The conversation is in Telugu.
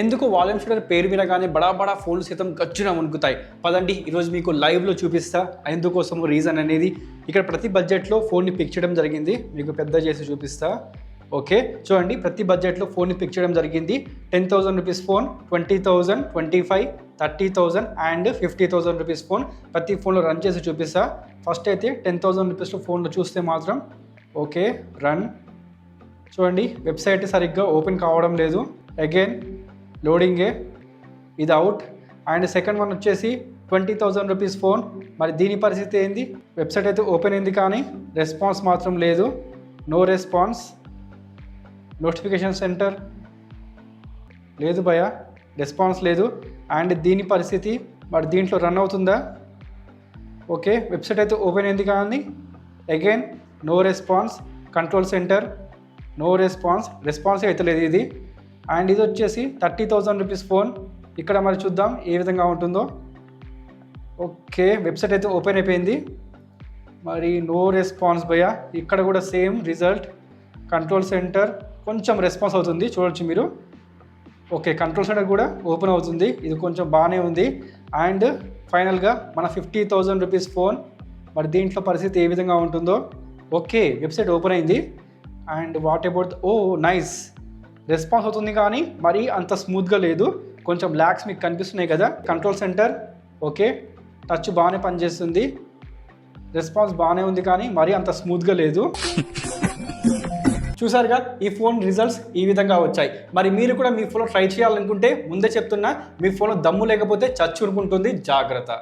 ఎందుకు వాల్యూమ్ షూటర్ పేరు వినగానే బడా బడా ఫోన్లు సైతం గచ్చున వణుకుతాయి. పదండి ఈరోజు మీకు లైవ్లో చూపిస్తా ఎందుకోసం రీజన్ అనేది. ఇక్కడ ప్రతి బడ్జెట్లో ఫోన్ని పిక్ చేయడం జరిగింది, మీకు పెద్ద చేసి చూపిస్తా. ఓకే చూడండి, ప్రతి బడ్జెట్లో ఫోన్ని పిక్ చేయడం జరిగింది. 10,000 rupees phone, 20,000, 25, 30,000 and 50,000 rupees phone ప్రతి ఫోన్లో రన్ చేసి చూపిస్తా. ఫస్ట్ అయితే 10,000 రూపీస్లో ఫోన్లో చూస్తే మాత్రం ఓకే రన్. చూడండి వెబ్సైట్ సరిగ్గా ఓపెన్ కావడం లేదు, అగైన్ లోడింగే, ఇది అవుట్. అండ్ సెకండ్ వన్ వచ్చేసి 20,000 రూపీస్ ఫోన్, మరి దీని పరిస్థితి ఏంది? వెబ్సైట్ అయితే ఓపెన్ అయింది కానీ రెస్పాన్స్ మాత్రం లేదు, నో రెస్పాన్స్. నోటిఫికేషన్ సెంటర్ లేదు భయ, రెస్పాన్స్ లేదు. అండ్ దీని పరిస్థితి మరి దీంట్లో రన్ అవుతుందా? ఓకే వెబ్సైట్ అయితే ఓపెన్ అయింది కానీ again no response. Control centre no response, response అయితే లేదు ఇది. అండ్ ఇది వచ్చేసి 30,000 రూపీస్ ఫోన్, ఇక్కడ మరి చూద్దాం ఏ విధంగా ఉంటుందో. ఓకే వెబ్సైట్ అయితే ఓపెన్ అయిపోయింది, మరి నో రెస్పాన్స్ భయ. ఇక్కడ కూడా సేమ్ రిజల్ట్. కంట్రోల్ సెంటర్ కొంచెం రెస్పాన్స్ అవుతుంది, చూడొచ్చు మీరు. ఓకే కంట్రోల్ సెంటర్ కూడా ఓపెన్ అవుతుంది, ఇది కొంచెం బాగానే ఉంది. అండ్ ఫైనల్గా మన 50,000 రూపీస్ ఫోన్, మరి దీంట్లో పరిస్థితి ఏ విధంగా ఉంటుందో. ఓకే వెబ్సైట్ ఓపెన్ అయింది and what about, oh nice, response అవుతుంది కానీ మరీ అంత స్మూత్గా లేదు, కొంచెం ల్యాగ్స్ మీకు కనిపిస్తున్నాయి కదా. కంట్రోల్ సెంటర్ ఓకే, టచ్ బాగానే పనిచేస్తుంది, రెస్పాన్స్ బాగానే ఉంది కానీ మరీ అంత స్మూత్గా లేదు. చూసారుగా ఈ ఫోన్ రిజల్ట్స్ ఈ విధంగా వచ్చాయి. మరి మీరు కూడా మీ ఫోన్లో ట్రై చేయాలనుకుంటే ముందే చెప్తున్నా, మీ ఫోన్లో దమ్ము లేకపోతే చచ్చురుకుంటుంది, జాగ్రత్త.